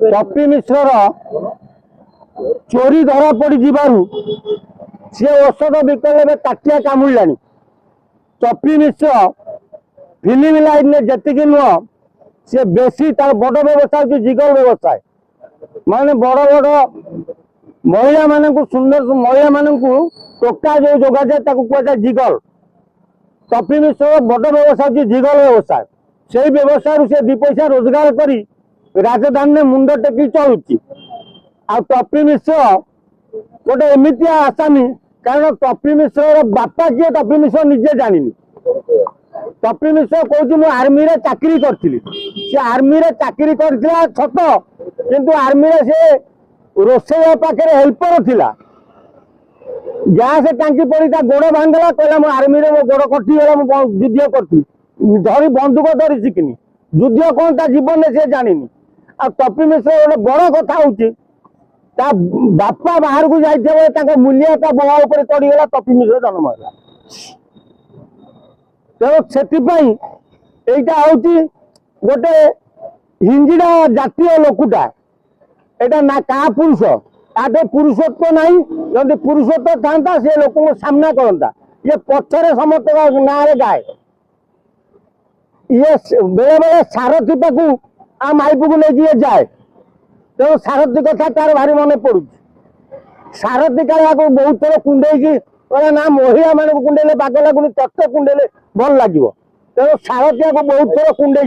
टपी मिश्र चोरी धरा पड़ी जीवारू सी औषध विकल ताटिया कामुला टपी मिश्र फिल्म लाइन में जी नुह सी बेसी तार बड़ व्यवसाय हूँ जिगल व्यवसाय माने बड़ बड़ महिला मान सुंदर महिला मान टोका जो जोगा जाए कहुए जिगल टपी मिश्र बड़ व्यवसाय हूँ जिगल व्यवसाय से व्यवसाय से दी पैसा रोजगार करी राजधानी में मुंड टेकी चलुची आ टपी मिश्र गोटे एमती आसामी कारण टपी मिश्र बापा किए टपी मिश्र निजे जानी टपी मिश्र कहूँ मु आर्मी रे चाकरी करी से आर्मी रे चाकरी करथिला छत किंतु आर्मी रे से रोसैया पाखे हेल्पर थिला गैस टांकी पड़ी गोड़ भांगला कहला मु आर्मी रे मो गोड़ कटिगला मु युद्ध करती धरी बंदूक धरी शिखनी युद्ध कौन ता जीवन में से जानी आ टपी मिश्र गोटे बड़ कथा हूँ बापा बाहर को जाइए मूल्य बहा उपर चढ़ीगला टपी मिश्र जन्म है तेणु से गोटे हिंजिड़ा जातीय लोकटा यहाँ ना क्या पुरुष आगे पुरुषत्व नहीं जदि पुरुषत्व था से लोक सामना करता ये पछरे समस्त ना गाए ये बेले बेले सारथी पाक आ माइप को लेकिन जाए तेणु सारथी कथा तार भारी मन पड़ू सारथी का बहुत थर कुंडे ना महिला मान कुंडेले बाग लगुनि तत्व कुंडेले भल लगे तेणु सारथिया को बहुत थर कुंडे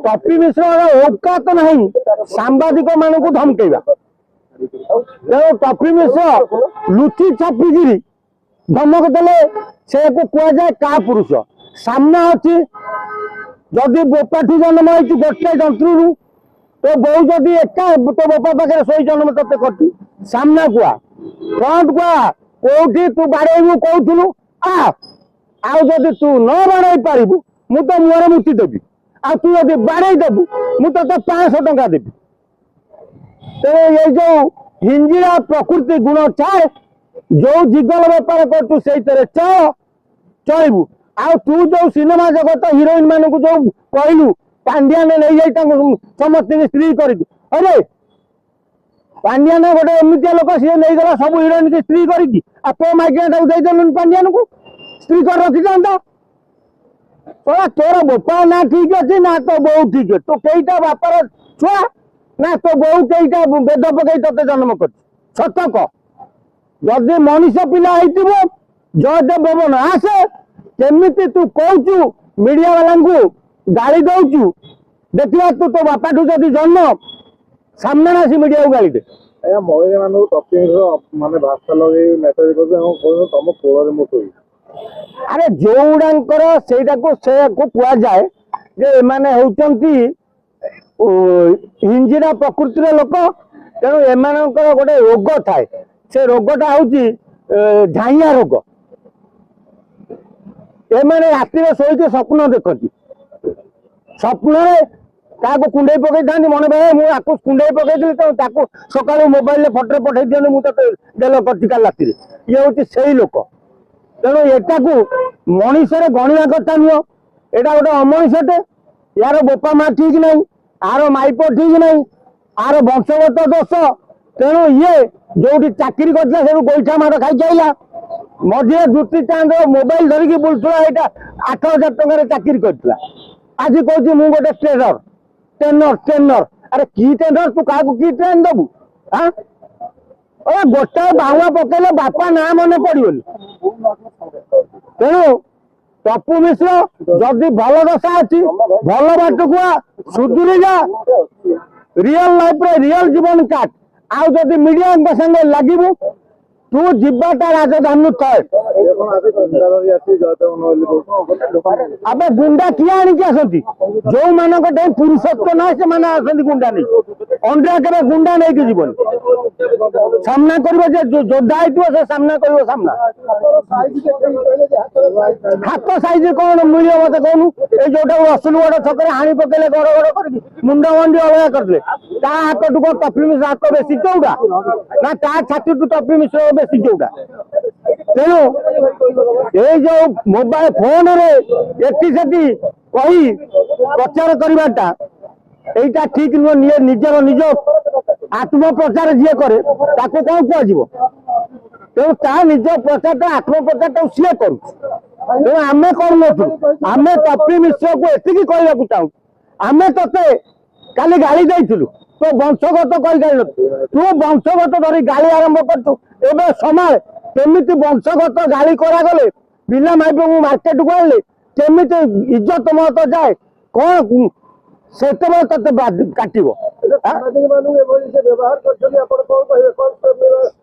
टपी मिश्र औकात नहीं सांबादिक मान को धमकेगा तेणु टपी मिश्र लुचि छापिकी धमक देले से कहुए का पुरुष सामना अच्छी जदि बोपाठी जन्म हो गोटे जंत्रु तो बो जदि एका तो बोपा पाखे शोई जन्म ते कर सामना कुआ फ्रंट कुआ कौटी तू बाड़ेबू कहूलु आदि तू न बाड़े पारू मु तो मुहर मुति देवी आ तू जब बाड़े देबू मु तो 500 टंका देवी तेरे ये जो हिंजिड़ा प्रकृति गुण चाहे जो जिगल बेपार कर चल चलू आ तू जो सिनेमा जगत हिरोइन मान को जो कहलु पांड्या ने नहीं जाई समस्त स्त्री कर अरे पांड्या ने गोटे एमती लोक सी नहीं गला सब हिरोइन की स्त्री कर माइकिया देदेलु पांड्या को स्त्री कर रखी था तोर बोपा ना ठीक अच्छे ना तो बो ठीक है तो कईटा बापार छुआ ना तो बो कईटा बेद पकई ते जन्म कर सत कह जदि मनीष पिला जयदेव भवन आसे केमिति तू कहू मीडिया वाला को गाड़ी दौचु देखा तू तो बापा ठू जदि जन्म सामने आसी मीडिया को गाड़ी दे महिला मान टपी माने भाषा लगे मेसेज कर तुम कोल में शोई अरे जो गुड़ाकर से कह जाए जे माने होचंती हिंजिड़ा प्रकृतिर लोक तेणु एमानकर गोटे रोग थाए से रोगटा हूँ झाइया रोग एमाने राति शोक स्वप्न देखती स्वप्न क्या कुंडे पकई था मन भाई मुझे कुंडे पकई तो सका मोबाइल फटो पठे दिखाँ मुझे डेल कर राति ये हूँ से लोक तेणु एटा को मनीषर गणिया कथा नुह यहाँ गोटे अमनीषटे यार बोपा माँ ठीक नहीं आर माइप ठीक नहीं आर वंशगत दोष तेणु ये जो चाकरी कर गोईठा मार खाई आईला मझे ज्योति चांद मोबाइल धरिकी बुलूला यहाँ 8,000 टकर चाकरी करता आज कहूँ मुझे गोटे ट्रेनर ट्रेनर ट्रेनर अरे की ट्रेनर तू क्या की ट्रेन दबू हाँ अरे गोटे बाहुआ पकेले बापा ना मन पड़ोनी तेणु टपू मिश्र जदि भल दशा अच्छी भल बाट को सुधुरी जा रियल लाइफ रियल जीवन काट आउ जदि मीडिया संगे लगे तू जीवाटा राजधानी तय अब गुंडा किए आणिकी आसती जो मानक पुरुषत्व ना से गुंडा नहीं अंडा के गुंडा नहीं कि जीवन सामना कर जोधा से सामना कर सामना हाथ साइज कौन मिले मत कहूँ ये जोटा रसुलगढ़ छक हाणी पकेले गड़ गड़ कर मुंड मंडी अलग करदे हाथ टू कौन टपी मिश्र हाथ बेसी चौड़ा ना छाती टू टपी मिश्र बेसी चौड़ा तेणु ये जो मोबाइल फोन रे एटी सेटी कही ପ୍ରଚାର କରିବାଟା এইটা ঠিক ନୁହଁ। ନିଜର ନିଜ ଆତ୍ମପ୍ରଚାର ଯିଏ କରେ ତାକୁ କଣ କୁହାଯିବ? ତେଣୁ ତା ନିଜ ପ୍ରଚାରଟା ଆତ୍ମପ୍ରଚାରଟାକୁ ସିଏ କରୁଛି। ତେଣୁ ଆମେ କରୁନଥିଲୁ। ଆମେ ଟପି ମିଶ୍ରକୁ ଏତିକି କହିବାକୁ ଚାହୁଁଛୁ, ଆମେ ତତେ କାଲି ଗାଳି ଦେଇଥିଲୁ, ତୋ ବଂଶଗତ କହିପାରିଲୁ, ତୁ ବଂଶଗତ ଧରି ଗାଳି ଆରମ୍ଭ କରିଛୁ। ଏବେ ସମାଳ କେମିତି ବଂଶଗତ ଗାଳି କରାଗଲେ ପିଲା ମାଇପଙ୍କୁ ମାର୍କେଟକୁ ଆଣିଲେ କେମିତି ଇଜ୍ଜତ ମହତ ଯାଏ, କଣ ସେତେବେଳେ ତତେ କାଟିବ। ସାମ୍ବାଦିକ ମାନଙ୍କୁ ଏଭଳି ସେ ବ୍ୟବହାର କରିଛନ୍ତି, ଆପଣ କଣ କହିବେ? କଣ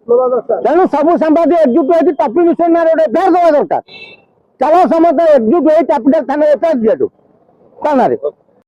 ନେବା ଦରକାର? ତେଣୁ ସବୁ ସାମ୍ବାଦିକ ଏକଜୁଟ ହେଇକି ଟପି ମିଶ୍ର ନାଁରେ ଗୋଟେ ଏଫଆଇଆର ଦେବା ଦରକାର। ଚାଲ ସମସ୍ତେ ଏକଜୁଟ ହେଇ କ୍ୟାପିଟାଲ ଥାନାରେ ଏଫଆଇଆର ଦିଆଯାଉ ଥାନାରେ।